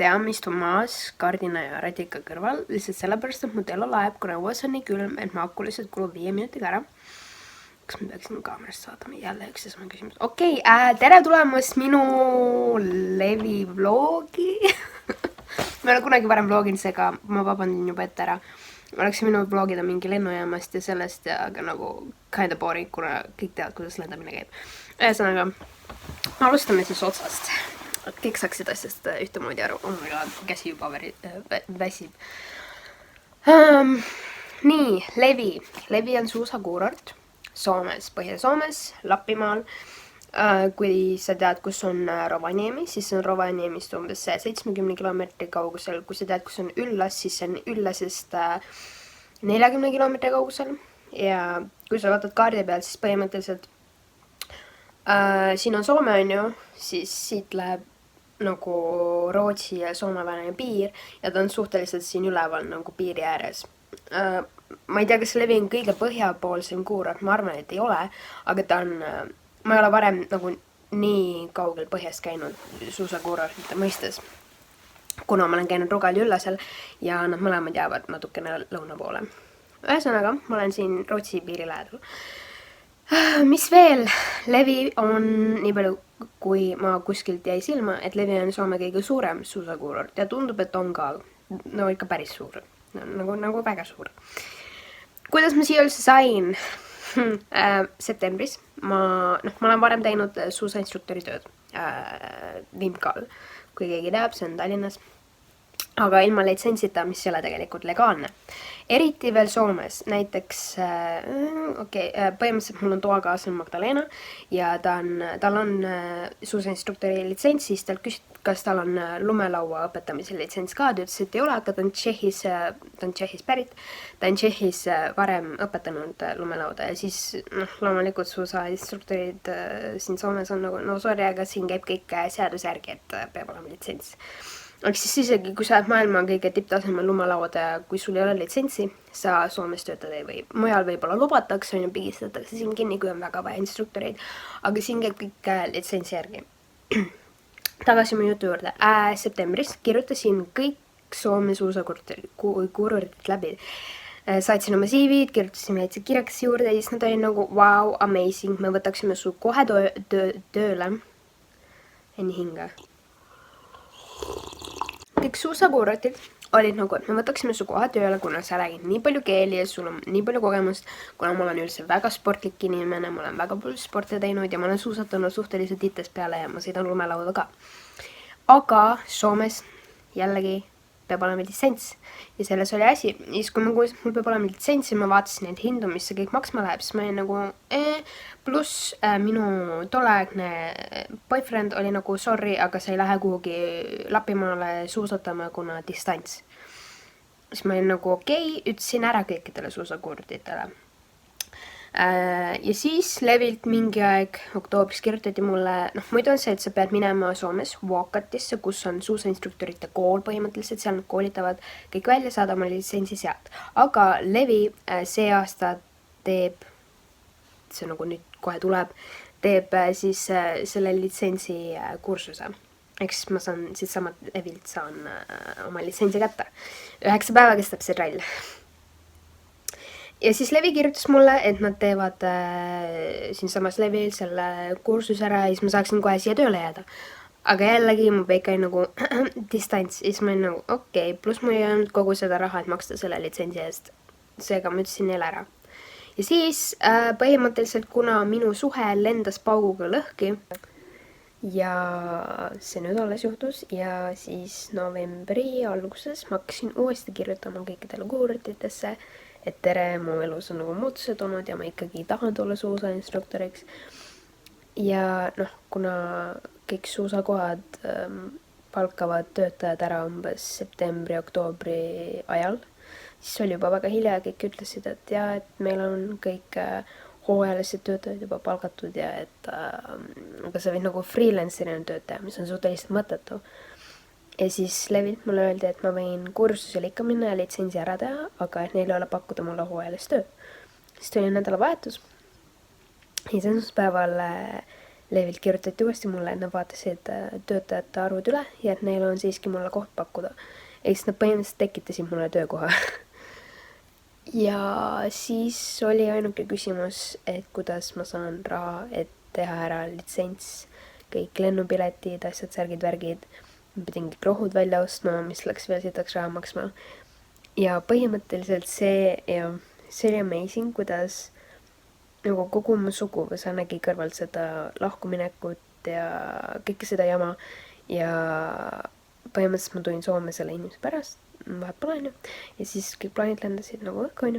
tea, ma istun maas kardina ja radika kõrval, lihtsalt sellepärast, et mu telo laeb, kuna õues on nii külm, et ma aku lihtsalt kulub 5 minutiga ära. Kas ma peaksin kaamerast saatama? Jälle üks sama küsimus. Okei, tere tulemast minu Levi vlogi. Ma olen kunagi varem vloginud, seega ma vabandan juba ette ära. Oleksin minu vlogida mingi lennujaamast ja sellest ja aga nagu kinda boring, kuna kõik teavad, kuidas lendamine käib. Ühesõnaga, alustame siis otsast. Kõik saaksid asjast ühtemoodi aru. Oh my god, käsi juba väsib. Nii, Levi. Levi on suusakuurort Soomes, Põhja-Soomes, Lapimaal. Kui sa tead, kus on Rovaniemi, siis see on Rovaniemist umbes 70 kilomeetri kaugusel. Kui sa tead, kus on Üllas, siis see on Üllasest 40 kilomeetri kaugusel. Ja kui sa vaatad kaardi peal, siis põhimõtteliselt siin on Soome, on ju, siis siit läheb nagu Rootsi ja Soome vaheline piir ja ta on suhteliselt siin üleval nagu piiri ääres. Ma ei tea, kas Levi on kõige põhjapoolsem kuurort, ma arvan, et ei ole, aga ta on, ma ei ole varem nagu nii kaugel põhjas käinud suusakuurortide mõistes, kuna ma olen käinud Rugal ja Üllasel ja nad mõlemad jäävad natukene lõuna poole. Ühesõnaga, ma olen siin Rootsi piiri lähedal. Mis veel? Levi on, nii palju kui ma kuskilt jäi silma, et Levi on Soome kõige suurem suusakuurort ja tundub, et on ka no ikka päris suur, nagu väga suur. Kuidas ma siia üldse sain? Septembris ma olen varem teinud suusainstruktori tööd Vimkal, kui keegi teab, see on Tallinnas. Aga ilma litsentsita, mis ei ole tegelikult legaalne. Eriti veel Soomes, näiteks põhimõtteliselt mul on toakaaslane Magdalena ja tal on suusainstruktori litsents, siis tal küsis, kas tal on lumelaua õpetamise litsents ka, ta ütles, et ei ole, aga ta on Tšehhis pärit, ta on Tšehhis varem õpetanud lumelauda ja siis loomulikult suusainstruktorid siin Soomes on nagu, no sorry, aga siin käib kõik seaduse järgi, et peab olema litsents. Aga siis isegi, kui sa oled maailma kõige tipptasemel lumelauad ja kui sul ei ole litsentsi, sa Soomes töötad või mujal võib-olla lubatakse, on ju pigistatakse siin kinni, kui on väga vaja instruktoreid, aga siin käib kõik litsentsi järgi. Tagasi mu jutu juurde. Septembris kirjutasin kõik Soome suusakuurortid läbi. Saatsin oma CV-d, kirjutasin väikse kirjakesi juurde ja siis nad olid nagu wow, amazing, me võtaksime su kohe tööle. Enne hinga. Kõik suusakuurortid olid nagu, et me võtaksime su kohe tööle, kuna sa räägid nii palju keeli ja sul on nii palju kogemust, kuna ma olen üldse väga sportlik inimene, ma olen väga palju sporte teinud ja ma olen suusatanud suhteliselt itest peale ja ma sõidan lumelauda ka. Aga Soomes jällegi peab olema litsents ja selles oli asi. Ja siis kui ma kuulsin, et mul peab olema litsents ja ma vaatasin neid hindu, mis see kõik maksma läheb, siis ma olin nagu pluss minu tolleaegne boyfriend oli nagu sorry, aga sa ei lähe kuhugi Lapimaale suusatama, kuna distants. Siis ma olin nagu okei, ütlesin ära kõikidele suusakuurortidele. Ja siis Levilt mingi aeg oktoobris kirjutati mulle, muidu on see, et sa pead minema Soomes Vuokatisse, kus on suusainstruktorite kool põhimõtteliselt, seal nad koolitavad kõik välja, saada oma litsentsi sealt. Aga Levi see aasta teeb, see nagu nüüd kohe tuleb, teeb siis selle litsentsi kursuse. Eks ma saan siit samad Levilt saan oma litsentsi kätte. 9 päeva kestab see trall. Ja siis Levi kirjutas mulle, et nad teevad siinsamas Levil selle kursus ära ja siis ma saaksin kohe siia tööle jääda. Aga jällegi mu peika oli nagu distants ja siis ma olin nagu okei, pluss mul ei olnud kogu seda raha, et maksta selle litsentsi eest. Seega ma ütlesin neile ära. Ja siis põhimõtteliselt, kuna minu suhe lendas pauguga lõhki ja see nüüd alles juhtus ja siis novembri alguses ma hakkasin uuesti kirjutama kõikidele kuurortidesse, et tere, mu elus on nagu muutused olnud ja ma ikkagi tahan tulla suusainstruktoriks. Ja kuna kõik suusakohad palkavad töötajad ära umbes septembri-oktoobri ajal, siis oli juba väga hilja, kõik ütlesid, et jah, et meil on kõik hooajalised töötajad juba palgatud ja et aga sa võid nagu freelancerina tööd teha, mis on suhteliselt mõttetu. Ja siis Levilt mulle öeldi, et ma võin kursusele ikka minna ja litsentsi ära teha, aga et neil ei ole pakkuda mulle hooajalist tööd. Siis tuli nädalavahetus. Ja esmaspäeval Levilt kirjutati uuesti mulle, et nad vaatasid töötajate arvud üle ja et neil on siiski mulle koht pakkuda. Ja siis nad põhimõtteliselt tekitasid mulle töökoha. Ja siis oli ainuke küsimus, et kuidas ma saan raha, et teha ära litsents, kõik lennupiletid, asjad, särgid, värgid. Ma pidin kõik rohud välja ostma, mis läks veel sitaks raha maksma. Ja põhimõtteliselt see oli amazing, kuidas nagu kogu mu suguvõsa nägi kõrvalt seda lahkuminekut ja kõike seda jama. Ja põhimõtteliselt ma tulin Soome selle inimese pärast, vahepeal ja siis kõik plaanid lendasid nagu õhku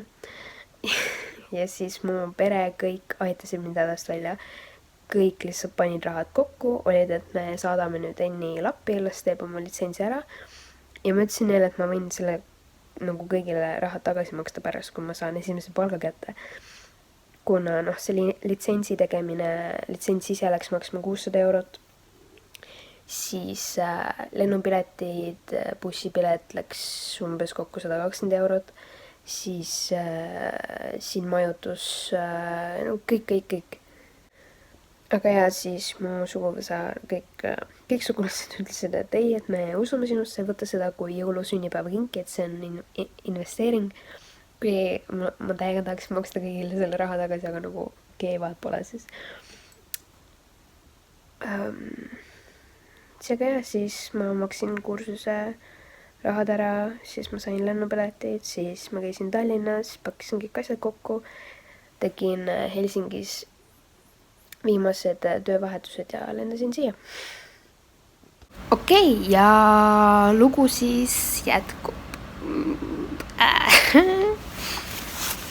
ja siis mu pere kõik aitasid mind hädast välja. Kõik lihtsalt panid rahad kokku, olid, et me saadame nüüd Enni Lappi, las teeb oma litsentsi ära. Ja ma ütlesin neile, et ma võin selle nagu kõigile raha tagasi maksta pärast, kui ma saan esimese palga kätte. Kuna see litsentsi tegemine, litsentsi ise läks maksma 600 eurot, siis lennupiletid, bussipilet läks umbes kokku 120 eurot, siis siin majutus, kõik. Aga ja siis mu suguvõsa kõik sugulased ütlesid, et ei, et me usume sinusse, võtta seda kui jõulusünnipäeva kinki, et see on investeering. Kui ma täiega tahaks maksta kõigile selle raha tagasi, aga nagu keevad pole siis. Seega ja siis ma maksin kursuse rahad ära, siis ma sain lennupiletid, siis ma käisin Tallinnas, pakkisin kõik asjad kokku, tegin Helsingis viimased töövahetused ja lendasin siia. Okei, ja lugu siis jätkub.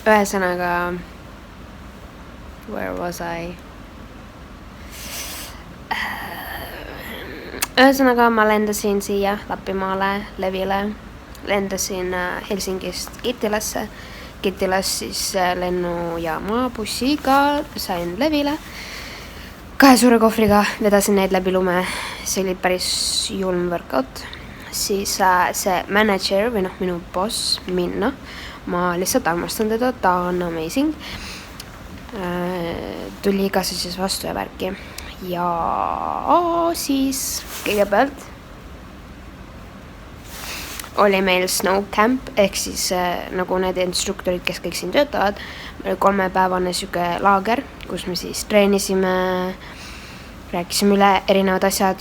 Ühesõnaga, where was I? Ühesõnaga, ma lendasin siia Lapimaale, Levile, lendasin Helsingist Kittilasse, Kittilas siis lennujaama bussiga, sain Levile. 2 suure kohvriga vedasin neid läbi lume, see oli päris julm workout. Siis see manager või minu boss Minna, ma lihtsalt armastan teda, ta on amazing. Tuli igase siis vastu ja värki. Ja siis kõigepealt oli meil snow camp, ehk siis nagu need instruktorid, kes kõik siin töötavad. Meil oli 3-päevane süge laager, kus me siis treenisime, rääkisime üle erinevad asjad,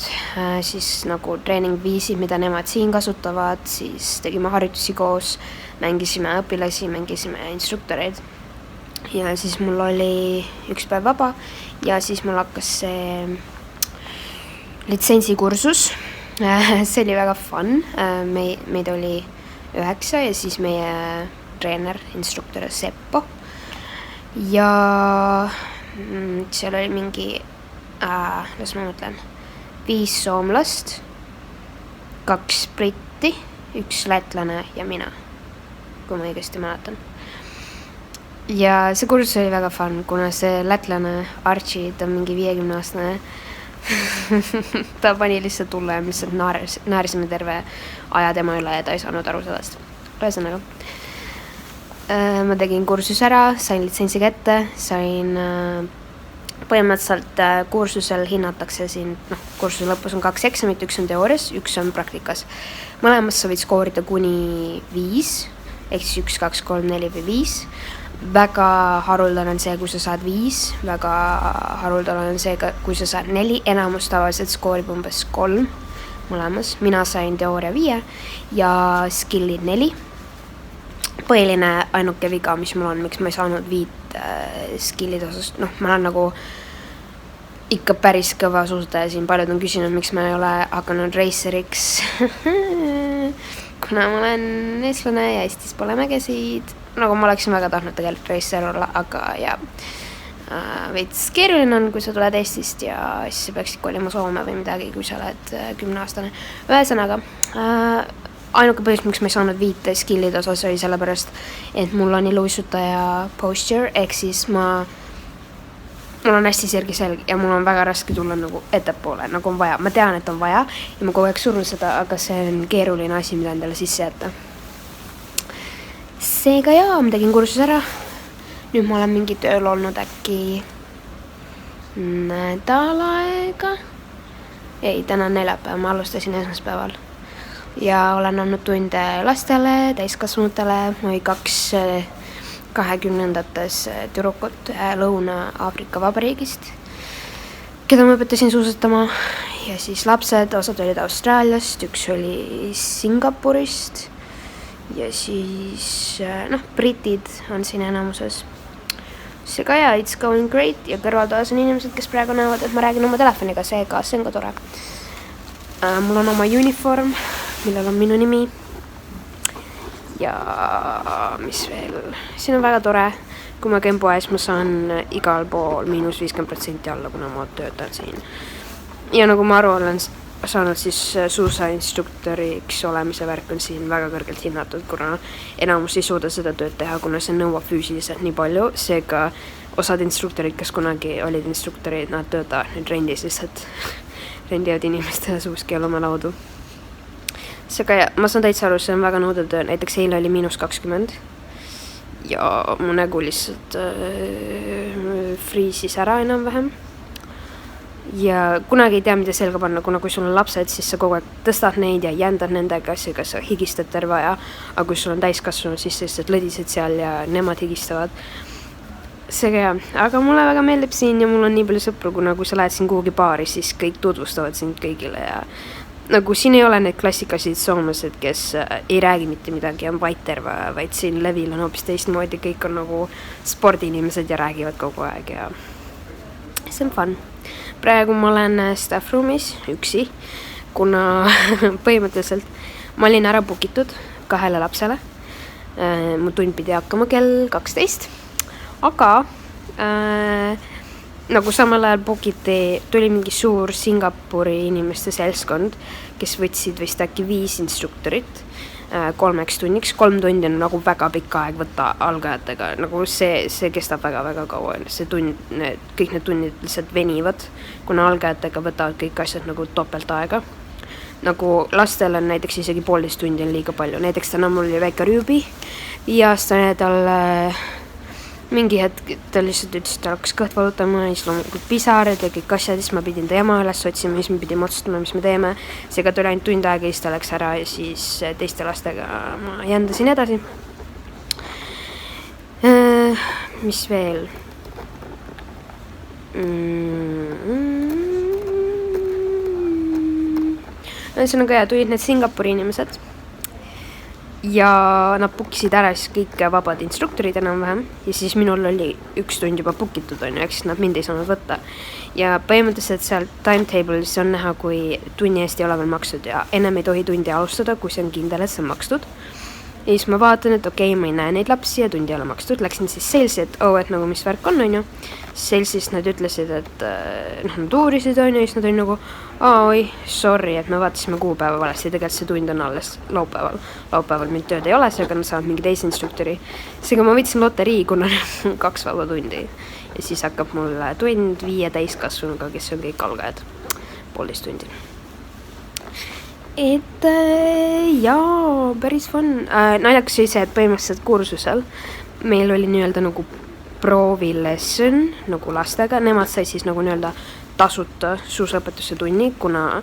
siis nagu treeningviisid, mida nemad siin kasutavad, siis tegime harjutusi koos, mängisime õpilasi, mängisime instruktoreid. Ja siis mul oli 1 päev vaba ja siis mul hakkas see litsentsikursus. See oli väga fun, meid oli 9 ja siis meie treener, instruktor Seppo. Ja seal oli mingi, las ma mõtlen, 5 soomlast, 2 britti, 1 lätlane ja mina, kui ma õigesti mäletan. Ja see kursus oli väga fun, kuna see lätlane Archie, ta on mingi 50-aastane. Ta pani lihtsalt tulla ja me lihtsalt näärisime terve aja tema üle ja ta ei saanud aru sellest. Ühesõnaga, ma tegin kursus ära, sain litsentsi kätte, sain põhimõtteliselt kursusel hinnatakse siin, kursuse lõpus on 2 eksamit, 1 on teoorias, 1 on praktikas. Mõlemas sa võid skoorida kuni 5, ehk siis 1, 2, 3, 4 või 5. Väga haruldane on see, kui sa saad 5, väga haruldane on see, kui sa saad 4, enamus tavaliselt skoorib umbes 3 mõlemas. Mina sain teooria 5 ja skillid 4. Põhiline ainuke viga, mis mul on, miks ma ei saanud 5 skillid osast, ma olen nagu ikka päris kõva suusataja siin, paljud on küsinud, miks ma ei ole hakanud raceriks, kuna ma olen eestlane ja Eestis pole mägesid. Nagu ma oleksin väga tahtnud tegelikult racer olla, aga ja veits keeruline on, kui sa tuled Eestist ja siis sa peaksid kolima Soome või midagi, kui sa oled 10-aastane. Ühesõnaga, ainuke põhjus, miks ma ei saanud 5 skillid osas oli sellepärast, et mul on iluuisutaja posture, ehk siis mul on hästi sirge selg ja mul on väga raske tulla nagu ettepoole, nagu on vaja. Ma tean, et on vaja ja ma kogu aeg surun seda, aga see on keeruline asi, mida endale sisse jätta. Seega jaa, ma tegin kursus ära. Nüüd ma olen mingi tööl olnud äkki nädal aega. Ei, täna on neljapäev, ma alustasin esmaspäeval. Ja olen andnud tunde lastele, täiskasvanutele, ma 2020-ndates tüdrukut Lõuna-Aafrika Vabariigist, keda ma õpetasin suusatama. Ja siis lapsed, osad olid Austraaliast, üks oli Singapurist ja siis britid on siin enamuses. Seega ja, it's going great ja kõrvaltoas on inimesed, kes praegu näevad, et ma räägin oma telefoniga, seega see on ka tore. Mul on oma uniform, millel on minu nimi ja mis veel, siin on väga tore, kui ma käin poes, ma saan igal pool -50% alla, kuna ma töötan siin. Ja nagu ma aru olen saanud, siis suusainstruktoriks olemise värk on siin väga kõrgelt hinnatud, kuna enamus ei suuda seda tööd teha, kuna see nõuab füüsiliselt nii palju, seega osad instruktorid, kes kunagi olid instruktorid, nad töötavad nüüd rendis lihtsalt, rendivad inimestele suuskeel oma laudu. Seega ja, ma saan täitsa aru, see on väga nõudev töö, näiteks eile oli -20 ja mu nägu lihtsalt friisis ära enam-vähem. Ja kunagi ei tea, mida selga panna, kuna kui sul on lapsed, siis sa kogu aeg tõstad neid ja jändad nendega, seega sa higistad terve aja, aga kui sul on täiskasvanud, siis sa lihtsalt lõdised seal ja nemad higistavad. Seega ja, aga mulle väga meeldib siin ja mul on nii palju sõpru, kuna kui sa lähed siin kuhugi baari, siis kõik tutvustavad sind kõigile ja nagu siin ei ole need klassikalised soomlased, kes ei räägi mitte midagi, on vait terve, vaid siin levil on hoopis teistmoodi, kõik on nagu spordiinimesed ja räägivad kogu aeg ja see on fun. Praegu ma olen staff room'is üksi, kuna põhimõtteliselt ma olin ära bookitud 2 lapsele. Mu tund pidi hakkama kell 12, aga nagu samal ajal bookiti, tuli mingi suur Singapuri inimeste seltskond, kes võtsid vist äkki 5 instruktorit 3 tunniks. 3 tundi on nagu väga pikk aeg võtta algajatega, nagu see kestab väga-väga kaua, see tund, kõik need tunnid lihtsalt venivad, kuna algajatega võtavad kõik asjad nagu topelt aega. Nagu lastel on näiteks isegi 1,5 tundi on liiga palju, näiteks täna mul oli väike Rüübi, 5-aastane, tal mingi hetk ta lihtsalt ütles, et ta hakkas kõht valutama, siis loomulikult pisarad ja kõik asjad, siis ma pidin ta ema üles otsima, siis me pidime otsustama, mis me teeme. Seega tuli ainult tund aega ja siis ta läks ära ja siis teiste lastega ma jändasin edasi. Mis veel? Ühesõnaga ja, tulid need Singapuri inimesed ja nad bookisid ära siis kõik vabad instruktorid enam-vähem ja siis minul oli 1 tund juba bookitud, ehk siis nad mind ei saanud võtta. Ja põhimõtteliselt seal timetable'is on näha, kui tunni eest ei ole veel makstud ja ennem ei tohi tundi alustada, kui see on kindel, et see on makstud. Ja siis ma vaatan, et okei, ma ei näe neid lapsi ja tundi ei ole makstud, läksin siis sales'i, et et nagu mis värk on ju. Sales'ist nad ütlesid, et nad uurisid on ju, siis nad olid nagu oi, sorry, et me vaatasime kuupäeva valesti, tegelikult see tund on alles laupäeval. Laupäeval mind tööd ei ole, seega nad saavad mingi teise instruktori. Seega ma võtsin loterii, kuna 2 vaba tundi. Ja siis hakkab mul tund 5 täiskasvanuga, kes on kõik algajad. 1,5 tundi. Et jaa, päris fun. Naljakas oli see, et põhimõtteliselt kursusel meil oli nii-öelda nagu proovilesson nagu lastega, nemad sai siis nagu nii-öelda tasuta suusaõpetuse tunni, kuna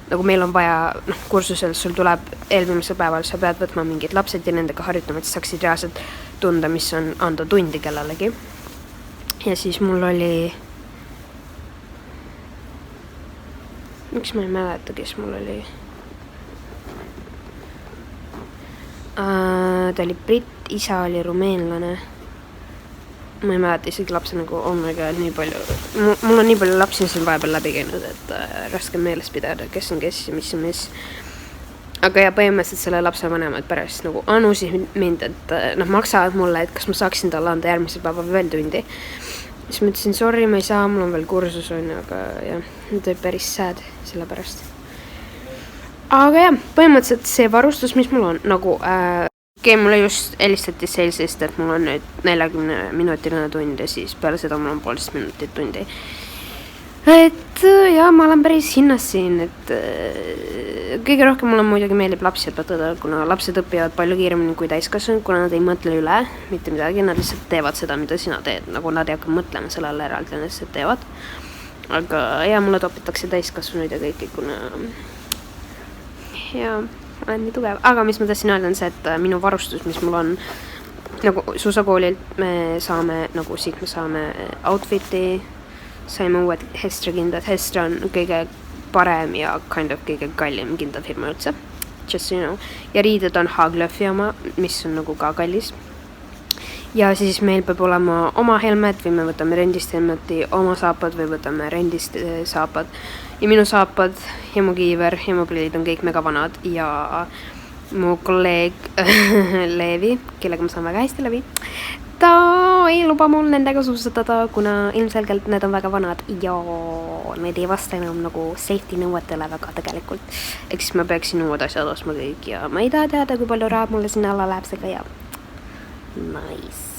nagu meil on vaja, kursusel sul tuleb eelviimasel päeval, sa pead võtma mingid lapsed ja nendega harjutama, et saaksid reaalselt tunda, mis on anda tundi kellelegi. Ja siis mul oli, miks ma ei mäleta, kes mul oli? Ta oli britt, isa oli rumeenlane. Ma ei mäleta isegi lapse nagu, oh my god, nii palju. Mul on nii palju lapsi siin vahepeal läbi käinud, et raske meeles pidada, kes on kes ja mis on mis. Aga ja põhimõtteliselt selle lapse vanemad pärast nagu anusid mind, et maksavad mulle, et kas ma saaksin talle anda järgmisel päeval veel tundi. Siis ma ütlesin, sorry, ma ei saa, mul on veel kursus on, aga jah, nüüd oli päris sad selle pärast. Aga jah, põhimõtteliselt see varustus, mis mul on, nagu mulle just helistati sales'ist, et mul on nüüd 40-minutiline tund ja siis peale seda mul on 1,5 minutit tundi. Et jah, ma olen päris hinnas siin, et kõige rohkem mulle muidugi meeldib lapsi õpetada, kuna lapsed õpivad palju kiiremini kui täiskasvanud, kuna nad ei mõtle üle mitte midagi, nad lihtsalt teevad seda, mida sina teed, nagu nad ei hakka mõtlema sellele eraldi, nad lihtsalt teevad. aga ja mulle topitakse täiskasvanuid ja kõiki, kuna ja olen nii tugev. Aga mis ma tahtsin öelda on see, et minu varustus, mis mul on nagu suusakoolilt, me saame nagu siit me saame outfiti, saime uued Hestra kindad. Hestra on kõige parem ja kind of kõige kallim kindafirma üldse, just so you know. Ja riided on Haglöfi oma, mis on nagu ka kallis. Ja siis meil peab olema oma helmet või me võtame rendist helmeti, oma saapad või võtame rendist saapad. Ja minu saapad ja mu kiiver ja mu prillid on kõik mega vanad ja mu kolleeg Leevi, kellega ma saan väga hästi läbi, ta ei luba mul nendega suusatada, kuna ilmselgelt need on väga vanad ja need ei vasta enam nagu safety nõuetele väga tegelikult. Eks siis ma peaksin uued asjad ostma kõik ja ma ei taha teada, kui palju raha mulle sinna alla läheb see ka ja nice.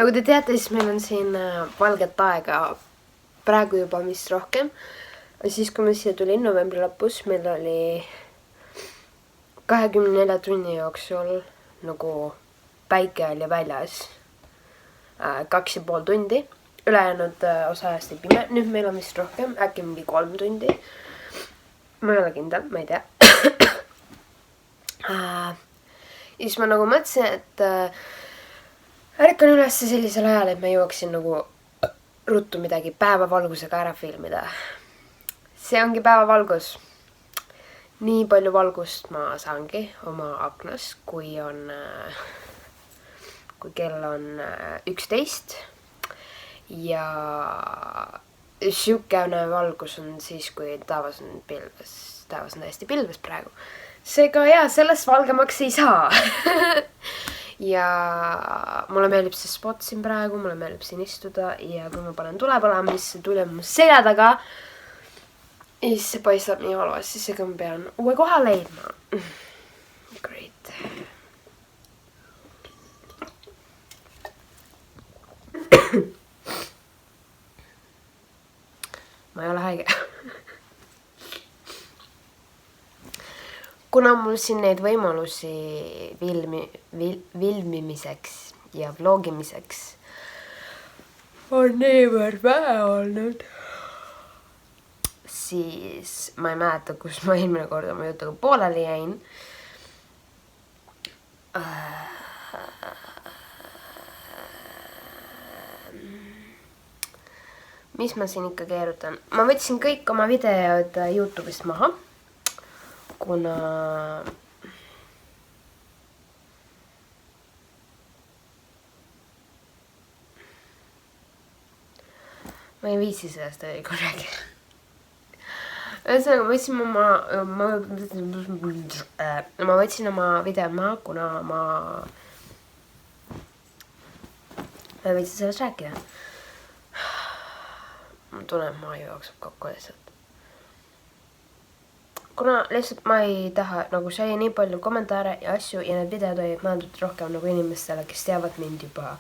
Nagu te teate, siis meil on siin valget aega praegu juba mis rohkem. Siis kui me siia tulin novembri lõpus, meil oli 24 tunni jooksul nagu päike oli väljas 2,5 tundi. Ülejäänud osa ajast ei pime. Nüüd meil on vist rohkem, äkki mingi 3 tundi. Ma ei ole kindel, ma ei tea. Ja siis ma nagu mõtlesin, et ärkan üles sellisel ajal, et ma jõuaksin nagu ruttu midagi päevavalgusega ära filmida. See ongi päevavalgus. Nii palju valgust ma saangi oma aknas, kui kell on 11. Ja siukene valgus on siis, kui taevas on pilves. Taevas on hästi pilves praegu. Seega jaa, sellest valgemaks ei saa. Ja mulle meeldib see spot siin praegu, mulle meeldib siin istuda. Ja kui ma panen tule põlema, siis see tuli mu selja taga. Ja siis see paistab nii halvasti, seega ma pean uue koha leidma. Great. Ma ei ole haige. Kuna mul siin neid võimalusi filmimiseks ja vlogimiseks on niivõrd vähe olnud, siis ma ei mäleta, kus ma eelmine kord oma jutuga pooleli jäin. Mis ma siin ikka keerutan? Ma võtsin kõik oma videod YouTube'ist maha, kuna ma ei viitsi sellest rääkida. Ühesõnaga, ma võtsin oma videod maha, kuna ma ei viitsi sellest rääkida. Ma tunnen, et ma jookseb kokku lihtsalt. Kuna lihtsalt ma ei taha, nagu sai nii palju kommentaare ja asju ja need videod olid mõeldud rohkem nagu inimestele, kes teavad mind juba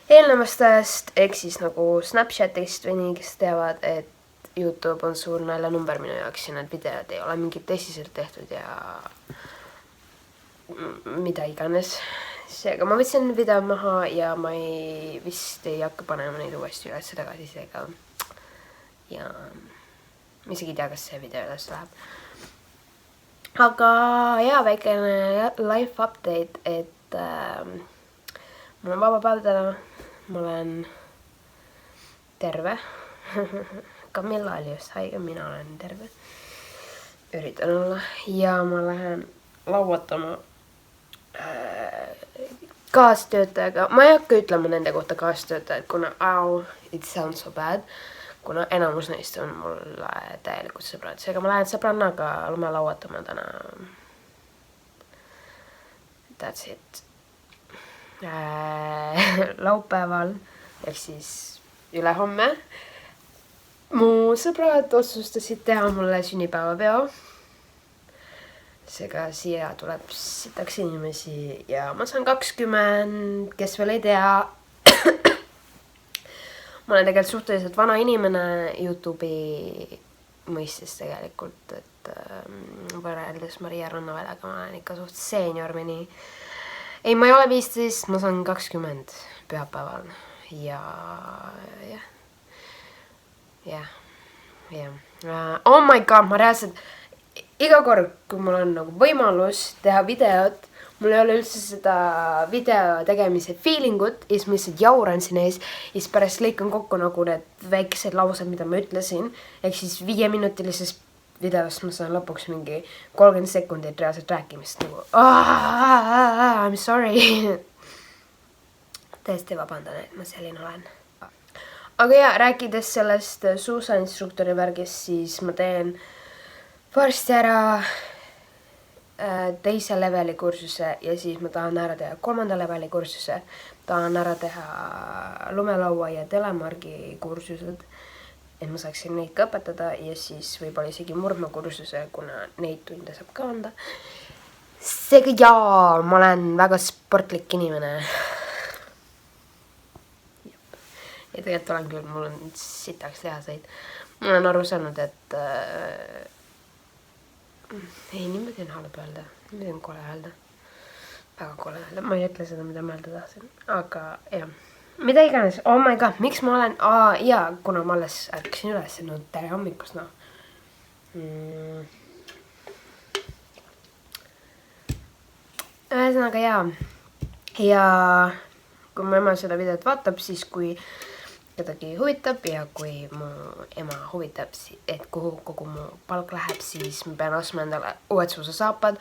eelnevast ajast, ehk siis nagu Snapchatist või nii, kes teavad, et YouTube on suur naljanumber minu jaoks ja need videod ei ole mingid tõsiselt tehtud ja mida iganes. Seega ma võtsin video maha ja ma vist ei hakka panema neid uuesti üles tagasi, seega ja ma isegi ei tea, kas see video üles läheb. Aga jaa, väikene life update, et mul on vaba päev täna, ma olen terve. Camilla oli just haige, mina olen terve. Üritan olla ja ma lähen lauatama kaastöötajaga, ma ei hakka ütlema nende kohta kaastöötajad, kuna it sounds so bad, kuna enamus neist on mulle täielikult sõbrad, seega ma lähen sõbrannaga lumelauatama täna. That's it. Laupäeval ehk siis ülehomme mu sõbrad otsustasid teha mulle sünnipäevapeo. Seega siia tuleb sitaks inimesi ja ma saan 20, kes veel ei tea. Ma olen tegelikult suhteliselt vana inimene YouTube'i mõistes tegelikult, et võrreldes Maria Rannavälega ma olen ikka suht senior või nii. Ei, ma ei ole 15, ma saan 20 pühapäeval ja oh my god, ma reaalselt iga kord, kui mul on nagu võimalus teha videot, mul ei ole üldse seda video tegemise feelingut ja siis ma lihtsalt jauran siin ees ja siis pärast lõikan kokku nagu need väiksed laused, mida ma ütlesin, ehk siis 5-minutilises videost ma saan lõpuks mingi 30 sekundit reaalselt rääkimist nagu I'm sorry. Tõesti vabandan, et ma selline olen. Aga ja, rääkides sellest suusainstruktori värgist, siis ma teen varsti ära teise leveli kursuse ja siis ma tahan ära teha 3. leveli kursuse. Tahan ära teha lumelaua ja telemargi kursused, et ma saaksin neid ka õpetada ja siis võib-olla isegi murdmakursuse, kuna neid tunde saab ka anda. Seega jaa, ma olen väga sportlik inimene. Ja tegelikult olen küll, mul on sitaks lihaseid. Ma olen aru saanud, et ei, niimoodi on halb öelda. Niimoodi on kole öelda. Väga kole öelda. Ma ei ütle seda, mida ma öelda tahtsin. Aga jah. Mida iganes. Oh my god, miks ma olen... jaa, kuna ma alles ärkasin üles. No tere hommikust, noh. Ühesõnaga jaa. Ja kui mu ema seda videot vaatab, siis kui kedagi huvitab ja kui mu ema huvitab, et kuhu kogu mu palk läheb, siis ma pean ostma endale uued suusasaapad,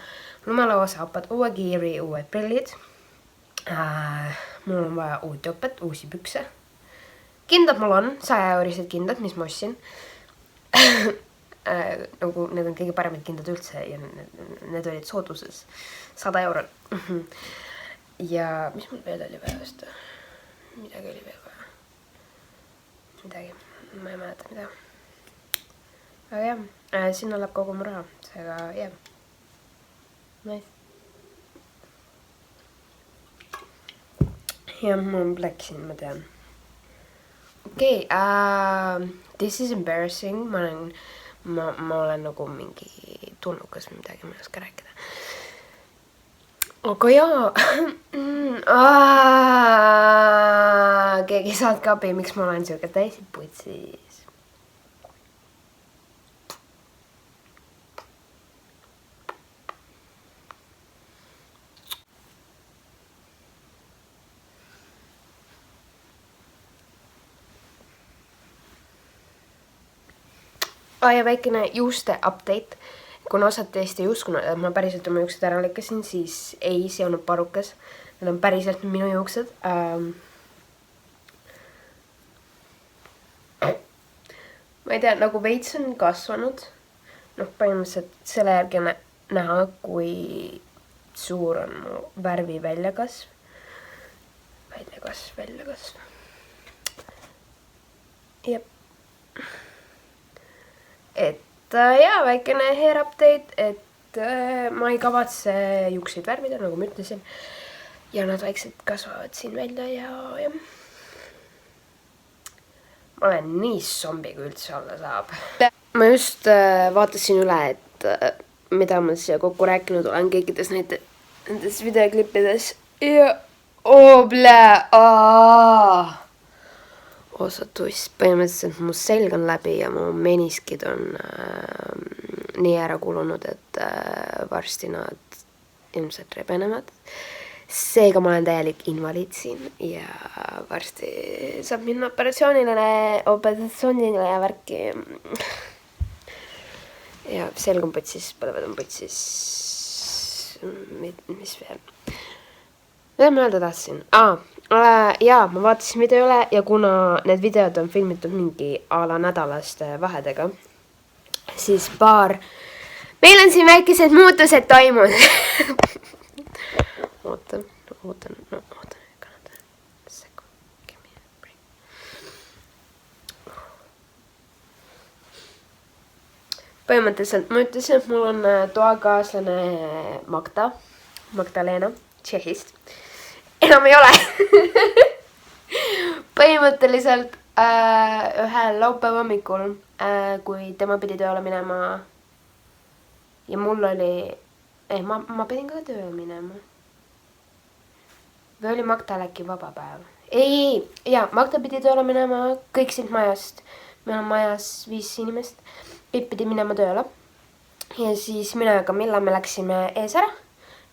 lumelauasaapad, uue kiiri, uued prillid. Mul on vaja uut jopet, uusi pükse. Kindad mul on, 100-eurised kindad, mis ma ostsin. Nagu need on kõige paremad kindad üldse ja need olid sooduses 100 eurot. Ja mis mul veel oli vaja osta? Midagi oli veel vaja. Midagi, ma ei mäleta mida. Aga jah, sinna läheb kogu mu raha, seega jah. Nice. Ja ma läksin, ma tean. Okei, this is embarrassing. Ma olen nagu mingi tulnukas või midagi, ma ei oska rääkida. Aga jaa, keegi saadke abi, miks ma olen siuke täiesti putsis. Ja väikene juuste update. Kuna osad teist ei uskunud, et ma päriselt oma juuksed ära lõikasin, siis ei, see on parukas. Need on päriselt minu juuksed. Ma ei tea, nagu veits on kasvanud. Noh, põhimõtteliselt selle järgi näha, kui suur on mu värvi väljakasv. Väljakasv. Jep. Et jaa, väikene hair update, et ma ei kavatse juukseid värvida, nagu ma ütlesin. Ja nad vaikselt kasvavad siin välja ja ma olen nii zombi, kui üldse olla saab. Ma just vaatasin üle, et mida ma siia kokku rääkinud olen kõikides nendes videoklippides. Ja osatuss, põhimõtteliselt mu selg on läbi ja mu meniskid on nii ära kulunud, et varsti nad ilmselt rebenevad. Seega ma olen täielik invaliid siin ja varsti saab minna operatsioonile ja värki. Ja selg on putsis, põlevad on putsis. Mis veel? mida ma öelda tahtsin? Jaa, ma vaatasin video üle ja kuna need videod on filmitud mingi a la nädalaste vahedega, siis meil on siin väikesed muutused toimunud. ootan. Põhimõtteliselt ma ütlesin, et mul on toakaaslane Magdalena Tšehhist. Enam ei ole. Põhimõtteliselt ühel laupäeva hommikul, kui tema pidi tööle minema ja mul oli, ma pidin ka tööle minema. Või oli Magdal äkki vaba päev? Magda pidi tööle minema, kõik siit majast. Meil on majas 5 inimest. Kõik pidi minema tööle. Ja siis mina ja Camilla me läksime ees ära.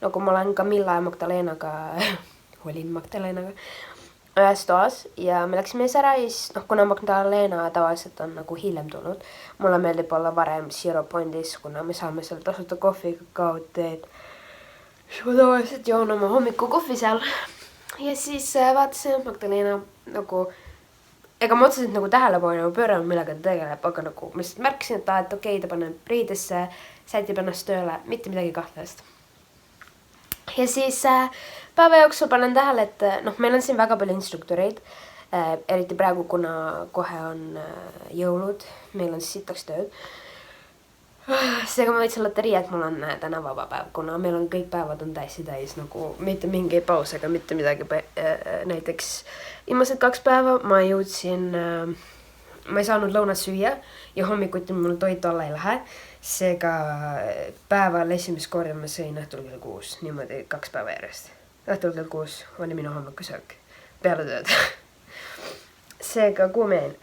Nagu ma olen Camilla ja Magdalenaga, olin Magdalenaga ühes toas ja me läksime ees ära ja siis, kuna Magdalena tavaliselt on nagu hiljem tulnud. Mulle meeldib olla varem Zero Pointis, kuna me saame seal tasuta kohvi, kakaot, teed. Siis ma tavaliselt joon oma hommiku kohvi seal. Ja siis vaatasin Magdalena nagu, ega ma otseselt nagu tähelepanu pöörama, millega ta tegeleb, aga nagu ma lihtsalt märkisin, et okei, ta paneb riidesse, sätib ennast tööle, mitte midagi kahtlast. Ja siis päeva jooksul panen tähele, et meil on siin väga palju instruktoreid, eriti praegu, kuna kohe on jõulud, meil on sitaks tööd. Seega ma võitsin loteria, et mul on täna vaba päev, kuna meil on kõik päevad on täis nagu mitte mingi paus ega mitte midagi. Näiteks viimased 2 päeva ma jõudsin, ma ei saanud lõunat süüa ja hommikuti mul toit olla ei lähe. Seega päeval esimest korda ma sõin õhtul kell 6, niimoodi 2 päeva järjest. Õhtul kell 6 oli minu hommikusöök peale tööd. Seega kuumeen.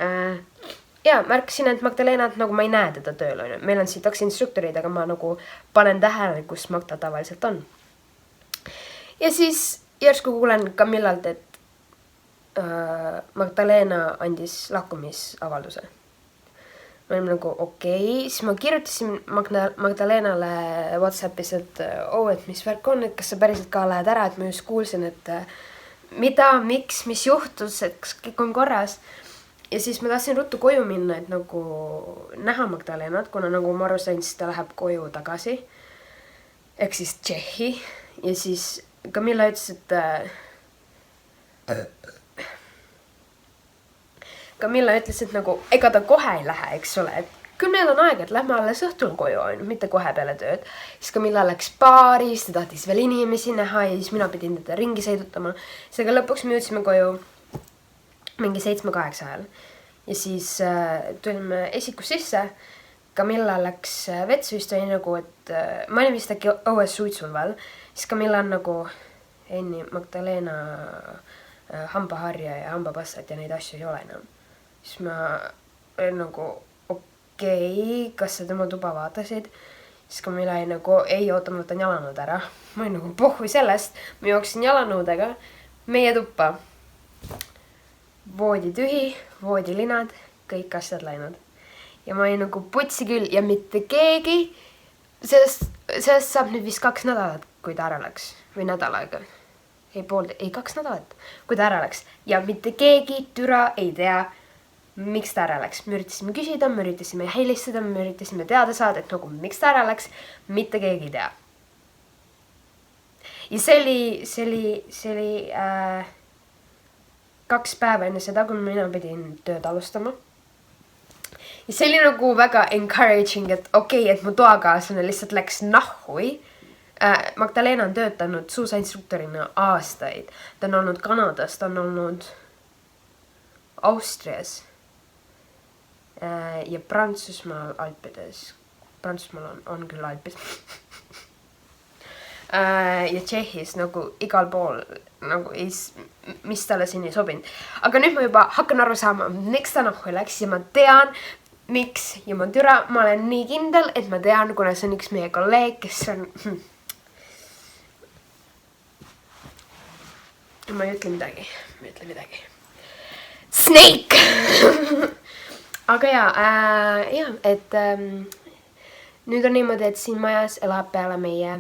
Ja märkasin, et Magdalenat nagu ma ei näe teda tööl on. Meil on siit 2 instruktorid, aga ma nagu panen tähele, kus Magda tavaliselt on. Ja siis järsku kuulen Camillalt, et Magdalena andis lahkumisavalduse. Ma olin nagu okei. Siis ma kirjutasin Magdalenale Whatsappis, et et mis värk on, et kas sa päriselt ka lähed ära, et ma just kuulsin, et mida, miks, mis juhtus, et kas kõik on korras. Ja siis ma tahtsin ruttu koju minna, et nagu näha Magdalenat, kuna nagu ma aru sain, siis ta läheb koju tagasi. Ehk siis Tšehhi. Ja siis Camilla ütles, et nagu ega ta kohe ei lähe, eks ole. Et küll meil on aeg, et lähme alles õhtul koju on, mitte kohe peale tööd. Siis Camilla läks baari, siis ta tahtis veel inimesi näha ja siis mina pidin teda ringi sõidutama. Seega lõpuks me jõudsime koju mingi 7-8 ajal. Ja siis tulime esikus sisse. Camilla läks vetsu vist oli nagu, et ma olin vist äkki õues suitsul veel. Siis Camilla on nagu enne Magdalena hambaharja ja hambapassat ja neid asju ei ole enam. Siis ma olin nagu okei, kas sa tema tuba vaatasid? Siis Camilla oli nagu ei, oota, ma võtan jalanõud ära. Ma olin nagu pohhui sellest. Ma jooksin jalanõudega meie tuppa. Voodi tühi, voodilinad, kõik asjad läinud. Ja ma olin nagu putsi küll ja mitte keegi. Sellest saab nüüd vist 2 nädalat, kui ta ära läks. Või nädal aega. Ei 2 nädalat, kui ta ära läks. Ja mitte keegi türa ei tea, miks ta ära läks. Me üritasime küsida, me üritasime helistada, me üritasime teada saada, et nagu miks ta ära läks. Mitte keegi ei tea. Ja see oli 2 päeva enne seda, kui mina pidin tööd alustama. Ja see oli nagu väga encouraging, et okei, et mu toakaaslane lihtsalt läks nahhui. Magdalena on töötanud suusainstruktorina aastaid. Ta on olnud Kanadas, ta on olnud Austrias ja Prantsusmaal Alpides. Prantsusmaal on küll Alpid. Ja Tšehhis nagu igal pool, nagu mis talle siin ei sobinud. Aga nüüd ma juba hakkan aru saama, miks ta nahku läks ja ma tean, miks. Ja ma olen nii kindel, et ma tean, kuna see on üks meie kolleeg, kes on... Ma ei ütle midagi. Snake! Aga et nüüd on niimoodi, et siin majas elab peale meie,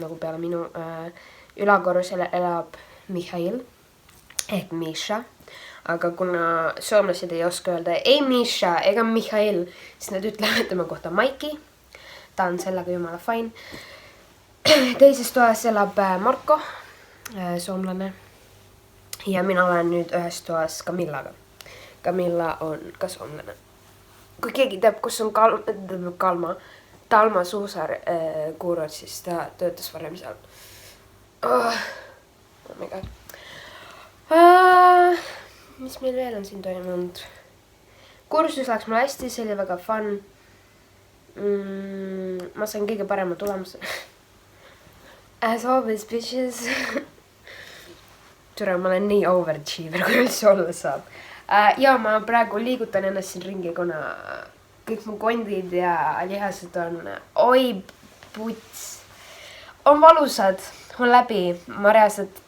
nagu peale minu ülakorrusel elab Mihhail ehk Misha. Aga kuna soomlased ei oska öelda ei Misha ega Mihhail, siis nad ütlevad tema kohta Maiki. Ta on sellega jumala fine. Teises toas elab Marko, soomlane. Ja mina olen nüüd ühes toas Kamillaga. Kamilla on ka soomlane. Kui keegi teab, kus on Talma Suusaar kuurort, siis ta töötas varem seal. Oh my god. Mis meil veel on siin toimunud? Kursus läks mul hästi, see oli väga fun. Ma sain kõige parema tulemuse. As always, bitches. Ture, ma olen nii overachiever, kui üldse olla saab. Ja ma praegu liigutan ennast siin ringi, kuna kõik mu kondid ja lihased on puts. On valusad, on läbi. Ma reaalselt,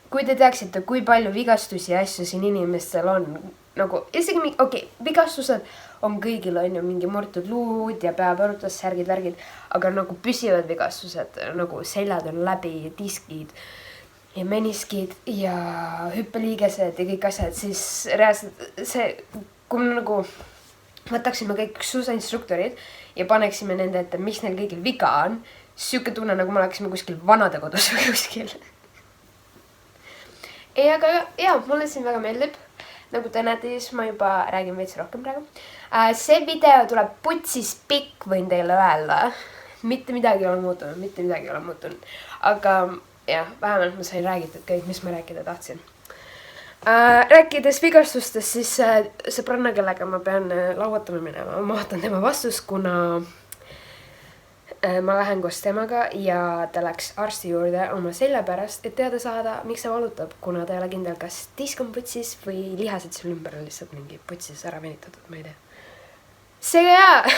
kui te teaksite, kui palju vigastusi ja asju siin inimestel on, nagu isegi vigastused on kõigil on ju mingi murtud luud ja peapõrutus, särgid, värgid, aga nagu püsivad vigastused, nagu seljad on läbi, diskid ja meniskid ja hüppeliigesed ja kõik asjad, siis reaalselt see, kui me nagu võtaksime kõik suusainstruktorid ja paneksime nende ette, mis neil kõigil viga on, siuke tunne, nagu me oleksime kuskil vanadekodus või kuskil. Aga jaa, mulle siin väga meeldib. Nagu te näete, siis ma juba räägin veits rohkem praegu. See video tuleb putsis pikk, võin teile öelda. Mitte midagi ei ole muutunud. Aga jah, vähemalt ma sain räägitud kõik, mis ma rääkida tahtsin. Rääkides vigastustest, siis sõbranna, kellega ma pean lauatama minema. Ma vaatan tema vastust, kuna ma lähen koos temaga ja ta läks arsti juurde oma selja pärast, et teada saada, miks see valutab, kuna ta ei ole kindel, kas disk on putsis või lihased seal ümber on lihtsalt mingi putsis ära venitatud, ma ei tea. Seega jaa,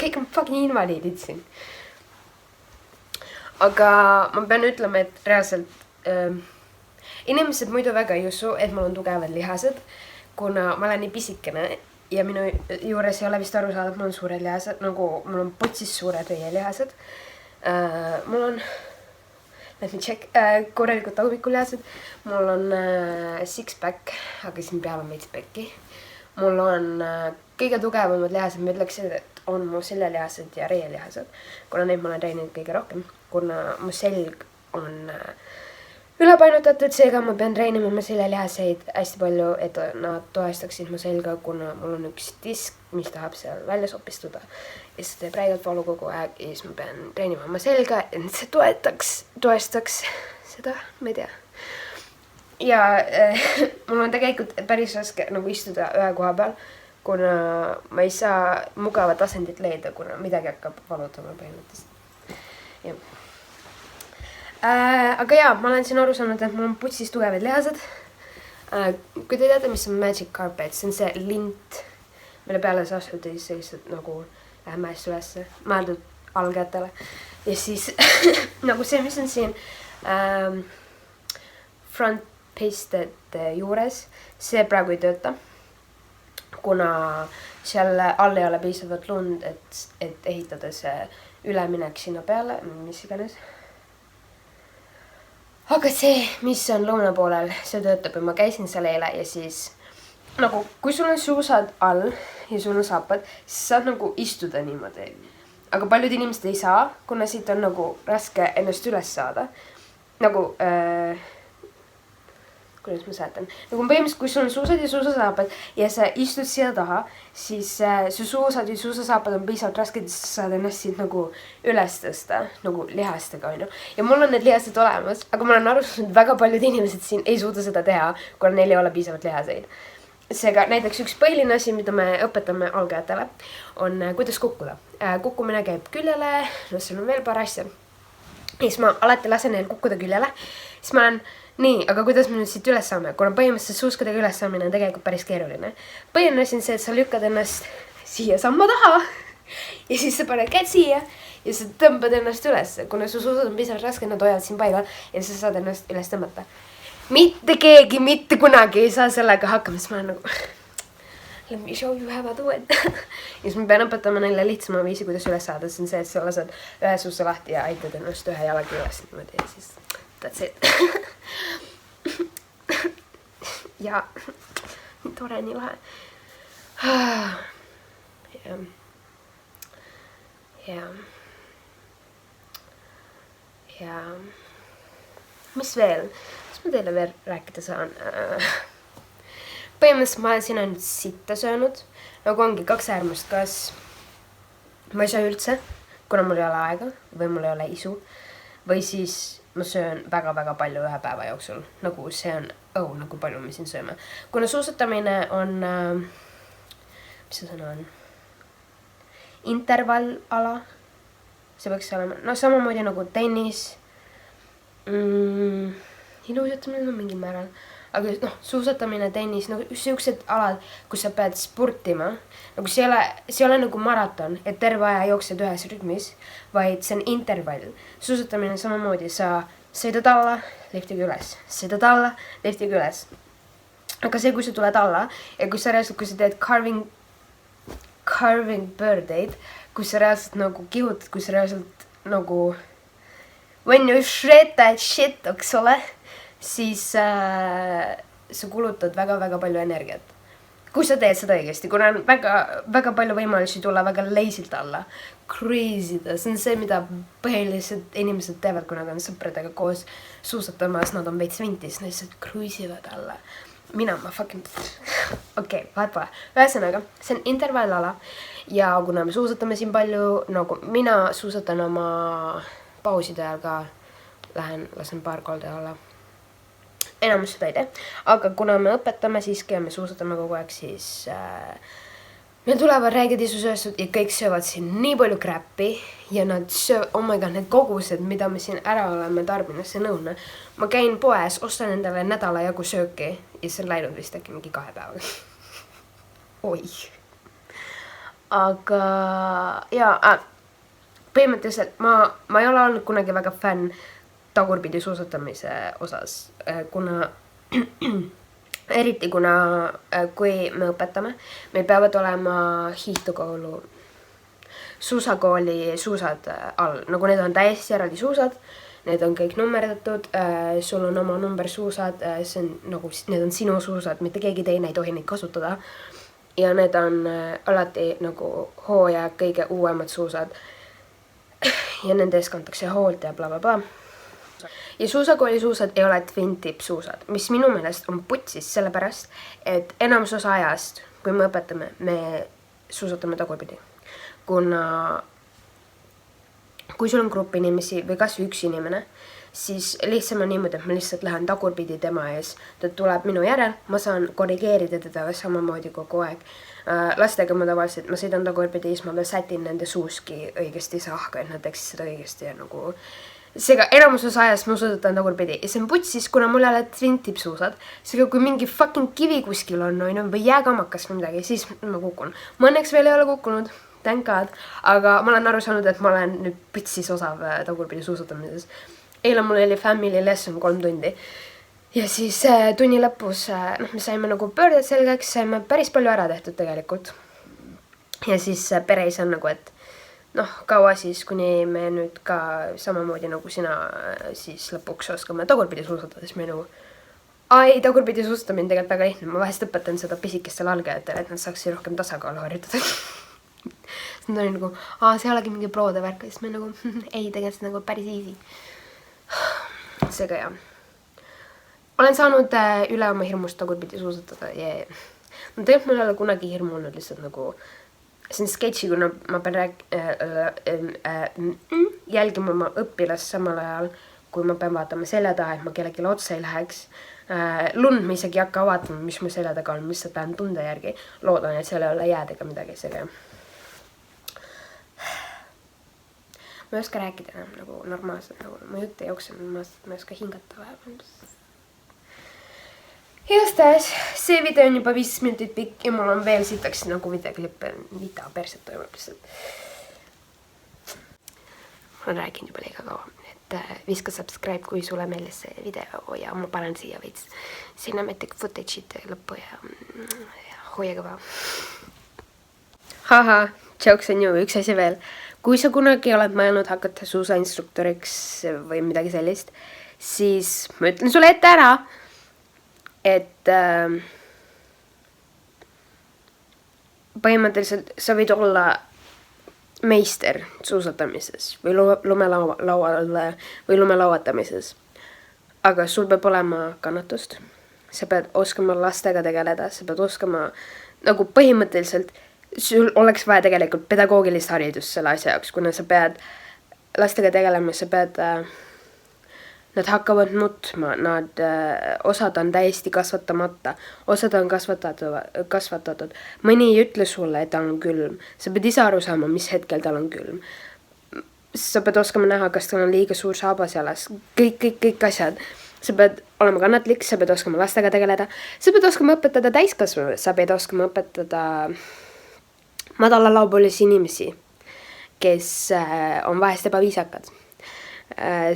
kõik on fucking invaliidid siin. Aga ma pean ütlema, et reaalselt inimesed muidu väga ei usu, et mul on tugevad lihased, kuna ma olen nii pisikene. Ja minu juures ei ole vist aru saada, et mul on suured lihased, nagu mul on putsis suured reielihased. Mul on, let me check, korralikult tagumikullihased. Mul on six-pack, aga siin peal on veits pekki. Mul on kõige tugevamad lihased, ma ütleks, et on mu seljalihased ja reielihased. Kuna neid ma olen treeninud kõige rohkem, kuna mu selg on ülepainutatud, seega ma pean treenima oma seljalihaseid hästi palju, et nad toestaksid mu selga, kuna mul on üks disk, mis tahab seal välja sopistuda. Ja see teeb räigelt valu kogu aeg ja siis ma pean treenima oma selga, et see toestaks seda, ma ei tea. Ja mul on tegelikult päris raske nagu istuda ühe koha peal, kuna ma ei saa mugavat asendit leida, kuna midagi hakkab valutama põhimõtteliselt. Jah. Aga jaa, ma olen siin aru saanud, et mul on putsis tugevad lihased. Kui te teate, mis on Magic Carpet, see on see lint, mille peale sa astud ja siis lihtsalt nagu mäest ülesse, mõeldud algajatele. Ja siis nagu see, mis on siin front pasted juures, see praegu ei tööta, kuna seal all ei ole piisavalt lund, et ehitada see üleminek sinna peale, mis iganes. Aga see, mis on lõuna poolel, see töötab ja ma käisin seal eile ja siis nagu, kui sul on suusad all ja sul on saapad, siis saad nagu istuda niimoodi. Aga paljud inimesed ei saa, kuna siit on nagu raske ennast üles saada. Nagu, kuidas ma säätan? Nagu põhimõtteliselt, kui sul on suusad ja suusasaapad ja sa istud siia taha, siis su suusad ja suusasaapad on piisavalt rasked, siis sa saad ennast siit nagu üles tõsta, nagu lihastega, on ju. Ja mul on need lihased olemas, aga ma olen aru saanud, väga paljud inimesed siin ei suuda seda teha, kuna neil ei ole piisavalt lihaseid. Seega näiteks üks põhiline asi, mida me õpetame algajatele, on kuidas kukkuda. Kukkumine käib küljele, no seal on veel paar asja. Ja siis ma alati lasen neil kukkuda küljele, siis ma olen nii, aga kuidas me nüüd siit üles saame? Kuna põhimõtteliselt suuskadega üles saamine on tegelikult päris keeruline. Põhiline asi on see, et sa lükkad ennast siia samma taha ja siis sa paned käed siia ja sa tõmbad ennast üles. Kuna su suusad on piisavalt raske, nad hoiavad siin paigal ja sa saad ennast üles tõmbata. Mitte keegi, mitte kunagi ei saa sellega hakkama, siis ma olen nagu let me show you how I do it. Ja siis ma pean õpetama neile lihtsama viisi, kuidas üles saada. See on see, et sa lased ühe suusa lahti ja aitad ennast ühe jalaga üles niimoodi ja siis that's it. Ja nii tore, nii lahe. Ja mis veel? Mis ma teile veel rääkida saan? Põhimõtteliselt ma olen siin ainult sitta söönud. Nagu ongi 2 äärmust, kas ma ei söö üldse, kuna mul ei ole aega või mul ei ole isu. Või siis ma söön väga-väga palju ühe päeva jooksul. Nagu see on, nagu palju me siin sööme. Kuna suusatamine on, mis see sõna on? Intervallala. See võiks olema, no samamoodi nagu tennis. Iluusatamine on mingi määral. Aga suusatamine, tennis, nagu sellised alad, kus sa pead sportima. Nagu see ei ole nagu maraton, et terve aja jooksed ühes rütmis, vaid see on intervall. Suusatamine samamoodi, sa sõidad alla, liftiga üles, sõidad alla, liftiga üles. Aga see, kui sa tuled alla ja kui sa teed carving bird-eid, kui sa reaalselt nagu kihutad, kui sa reaalselt nagu when you shred that shit, eks ole, siis sa kulutad väga-väga palju energiat. Kui sa teed seda õigesti, kuna on väga palju võimalusi tulla väga leisilt alla, crazy da, see on see, mida põhiliselt inimesed teevad, kui nad on sõpradega koos suusatamas, nad on veits vintis, nad lihtsalt cruisivad alla. Mina ma fucking... Okei, vahet pole. Ühesõnaga, see on intervallala ja kuna me suusatame siin palju, nagu mina suusatan oma pauside ajal ka, lasen paar kolde alla. Enamus seda ei tee, aga kuna me õpetame siiski ja me suusatame kogu aeg, siis meil tulevad räägid isusööstud ja kõik söövad siin nii palju crappi ja nad söövad, oh my god, need kogused, mida me siin ära oleme tarbinud, see nõune. Ma käin poes, ostan endale nädala jagu sööki ja see on läinud vist äkki mingi 2 päevaga. Oi. Aga põhimõtteliselt ma ei ole olnud kunagi väga fänn tagurpidi suusatamise osas, kuna eriti kuna kui me õpetame, meil peavad olema hiihtukoolu suusakooli suusad all, nagu need on täiesti eraldi suusad, need on kõik nummerdatud, sul on oma number suusad, see on nagu, need on sinu suusad, mitte keegi teine ei tohi neid kasutada ja need on alati nagu hooaja kõige uuemad suusad ja nende ees kantakse hoolt ja blablabla. Ja suusakooli suusad ei ole twin tip suusad, mis minu meelest on putsis sellepärast, et enamus osa ajast, kui me õpetame, me suusatame tagurpidi. Kuna kui sul on grupp inimesi või kas või üks inimene, siis lihtsam on niimoodi, et ma lihtsalt lähen tagurpidi tema ees. Ta tuleb minu järel, ma saan korrigeerida teda samamoodi kogu aeg. Lastega ma tavaliselt, ma sõidan tagurpidi, siis ma veel sätin nende suuski õigesti sahka, et nad teeksid seda õigesti ja nagu... Seega enamus osa ajast ma suusatan tagurpidi ja see on putsis, kuna mul ei ole twin tip suusad. Seega kui mingi fucking kivi kuskil on või jääkamakas või midagi, siis ma kukun. Ma õnneks veel ei ole kukkunud, thank god, aga ma olen aru saanud, et ma olen nüüd putsis osav tagurpidi suusatamises. Eile mul oli family lesson 3 tundi ja siis tunni lõpus me saime nagu pöörded selgeks, saime päris palju ära tehtud tegelikult. Ja siis pereis on nagu, et kaua siis, kuni me nüüd ka samamoodi nagu sina siis lõpuks oskame tagurpidi suusatada, siis me nagu tagurpidi suusatamine tegelikult väga lihtne, ma vahest õpetan seda pisikestele algajatele, et nad saaksid rohkem tasakaalu harjutada. Siis nad on nagu, see ei olegi mingi proode värk, siis me nagu, ei, tegelikult nagu päris easy. Seega jah. Olen saanud üle oma hirmust tagurpidi suusatada ja tegelikult mul ei ole kunagi hirmu olnud lihtsalt nagu see on sketši, kuna ma pean jälgima oma õpilast samal ajal, kui ma pean vaatama selja taha, et ma kellelegi otsa ei läheks. Lund ma isegi hakka vaatama, mis ma selja taga on, mis sa tahan tunde järgi. Loodan, et seal ei ole jäädega midagi selle. Ma ei oska rääkida enam nagu normaalselt, nagu ma jutt ei jookse, ma ei oska hingata vahepeal. Igastahes, see video on juba 5 minutit pikk ja mul on veel sitaks nagu videoklippe, mida perset toimub lihtsalt. Ma olen rääkinud juba liiga kaua, et viska subscribe, kui sulle meeldis see video ja ma panen siia veits cinematic footage'id lõppu ja hoia kõva. Haha, jokes on ju, üks asi veel. Kui sa kunagi oled mõelnud hakata suusainstruktoriks või midagi sellist, siis ma ütlen sulle ette ära, et põhimõtteliselt sa võid olla meister suusatamises või lumelauatamises. Aga sul peab olema kannatust. Sa pead oskama lastega tegeleda, sa pead oskama, nagu põhimõtteliselt sul oleks vaja tegelikult pedagoogilist haridust selle asja jaoks, kuna sa pead lastega tegelema, sa pead, nad hakkavad nutma, osad on täiesti kasvatamata, osad on kasvatatud. Mõni ei ütle sulle, et tal on külm. Sa pead ise aru saama, mis hetkel tal on külm. Sa pead oskama näha, kas tal on liiga suur saabas jalas. Kõik asjad. Sa pead olema kannatlik, sa pead oskama lastega tegeleda. Sa pead oskama õpetada täiskasvanud, sa pead oskama õpetada madalalaupulisi inimesi, kes on vahest ebaviisakad.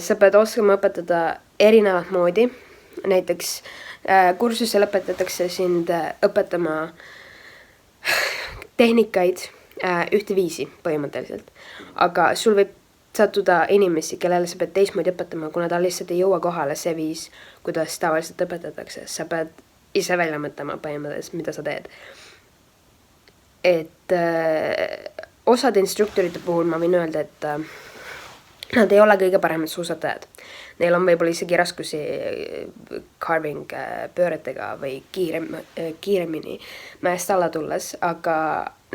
Sa pead oskama õpetada erinevat moodi. Näiteks kursusel õpetatakse sind õpetama tehnikaid ühte viisi põhimõtteliselt. Aga sul võib sattuda inimesi, kellele sa pead teistmoodi õpetama, kuna ta lihtsalt ei jõua kohale see viis, kuidas tavaliselt õpetatakse. Sa pead ise välja mõtlema põhimõtteliselt, mida sa teed. Et osad instruktorite puhul ma võin öelda, et nad ei ole kõige paremad suusatajad. Neil on võib-olla isegi raskusi carving pööretega või kiiremini mäest alla tulles, aga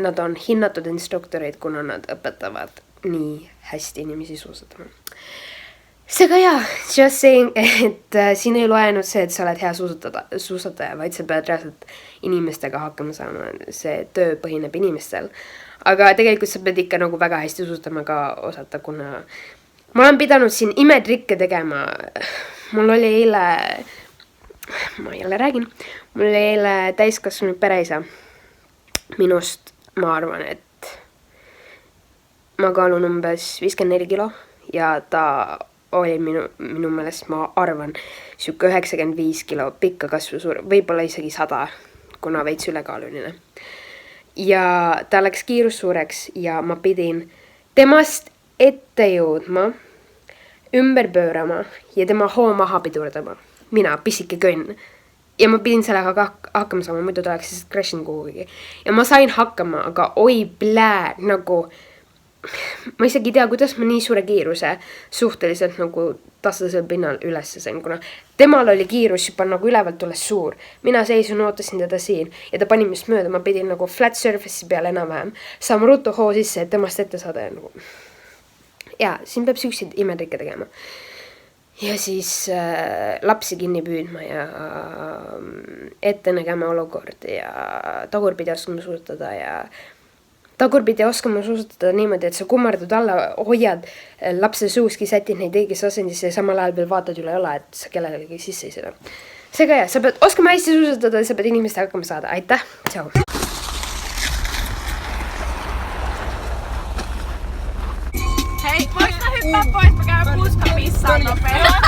nad on hinnatud instruktorid, kuna nad õpetavad nii hästi inimesi suusatama. Seega jaa, just saying, et siin ei loe ainult see, et sa oled hea suusataja, vaid sa pead reaalselt inimestega hakkama saama. See töö põhineb inimestel. Aga tegelikult sa pead ikka nagu väga hästi suusatama ka osata, kuna ma olen pidanud siin imetrikke tegema. Mul oli eile, ma jälle räägin, mul oli eile täiskasvanud pereisa. Minust ma arvan, et ma kaalun umbes 54 kilo ja ta oli minu meelest, ma arvan, siuke 95 kilo pikka kasvu suur, võib-olla isegi 100, kuna veits ülekaaluline. Ja ta läks kiirussuureks ja ma pidin temast ette jõudma, ümber pöörama ja tema hoo maha pidurdama. Mina, pisike kõnn. Ja ma pidin sellega hakkama saama, muidu ta oleks siis crashin kuhugi. Ja ma sain hakkama, aga oi plää, nagu ma isegi ei tea, kuidas ma nii suure kiiruse suhteliselt nagu tastasel pinnal üles sain, kuna temal oli kiirus juba nagu ülevalt tulles suur. Mina seisun, ootasin teda siin ja ta pani mist mööda, ma pidin nagu flat surface'i peale enam-vähem saama ruttu hoo sisse, et temast ette saada. Nagu. Ja, siin peab süksid imetrikke tegema. Ja siis lapsi kinni püüdma ja ette nägema olukord ja tagurpidi oskama suutada ja tagurpidi oskama suusatada niimoodi, et sa kummardud alla, hoiad lapse suuski, sätid neid õigesse asendisse ja samal ajal veel vaatad üle õla, et sa kellelegi sisse ei sõida. Seega jah, sa pead oskama hästi suusatada ja sa pead inimeste hakkama saada. Aitäh, tšau! Hei, voiko sä hyppää pois? Mä käyn puskalla pissaan nopeasti.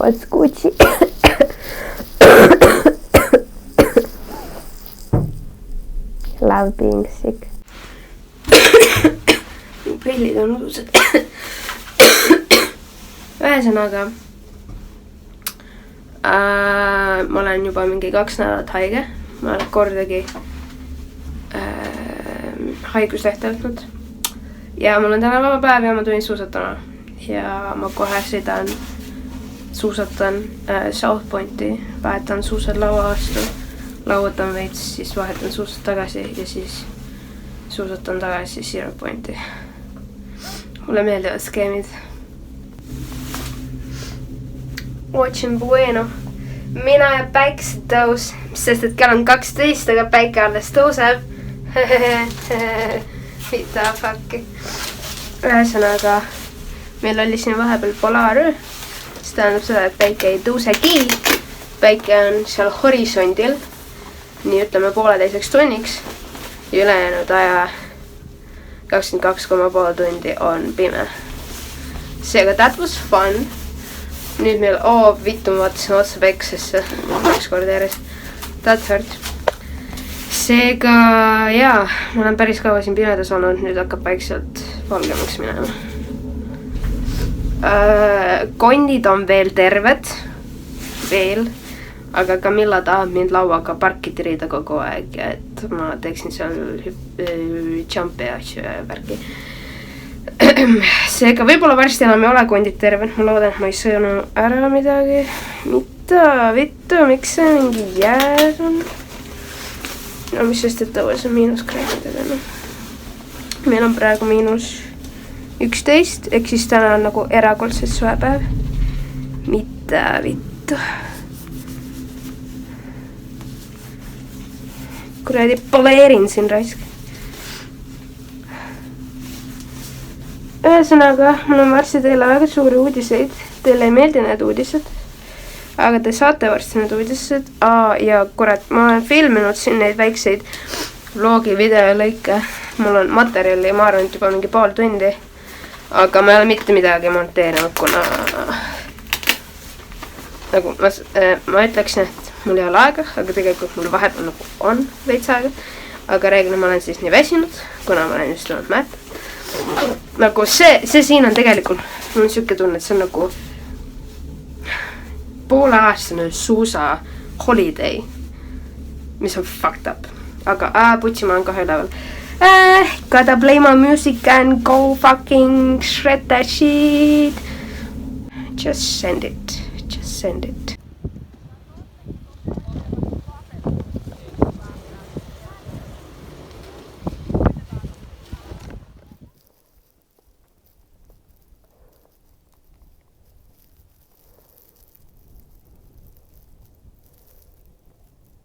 What's Gucci? love being sick. Prillid on udused. Ühesõnaga, ma olen juba mingi 2 nädalat haige. Ma olen kordagi haiguslehte võtnud. Ja mul on täna vaba päev ja ma tulin suusatama. Ja ma kohe suusatan South Pointi, vahetan suusad laua vastu, lauatan veits, siis vahetan suusad tagasi ja siis suusatan tagasi Zero Pointi. Mulle meeldivad skeemid. Watchin Bueno. Mina ja päiksetõus, sest et kell on 12, aga päike alles tõuseb. Mida fuck'i. Ühesõnaga, meil oli siin vahepeal polaaröö. See tähendab seda, et päike ei tõusegi. Päike on seal horisondil. Nii ütleme 1,5 tunniks. Ja ülejäänud aja 22,5 tundi on pime. Seega that was fun. Nüüd meil vittu ma vaatasin otsa päiksesse 2 korda järjest. That hurt. Seega jaa, ma olen päris kaua siin pimedas olnud, nüüd hakkab päikselt valgemaks minema. Kondid on veel terved. Veel. Aga Camilla tahab mind lauaga parki tirida kogu aeg, et ma teeksin seal jumpi ja asju ja värki. Seega võib-olla varsti enam ei ole kondid terved. Ma loodan, et ma ei sõnu ära midagi. Mida vittu, miks see mingi jääd on? No mis sest, et õues on miinuskraadidega. No. Meil on praegu -11, ehk siis täna on nagu erakordselt soe päev. Mida vittu. Kuradi poleerin siin raisk. Ühesõnaga, mul on varsti teile väga suuri uudiseid. Teile ei meeldi need uudised. Aga te saate varsti need uudised. Ja kurat, ma olen filminud siin neid väikseid vlogi videolõike. Mul on materjali, ma arvan, juba mingi pool tundi. Aga ma ei ole mitte midagi monteerinud, kuna nagu ma ütleksin, et mul ei ole aega, aga tegelikult mul vahepeal nagu on veits aega. Aga reeglina ma olen siis nii väsinud, kuna ma olen just tulnud mätta. Nagu see siin on tegelikult, mul on siuke tunne, et see on nagu pooleaastane suusa holiday, mis on fucked up. Aga putsi ma olen kohe üleval. Gotta play my music and go fucking shred that shit. Just send it.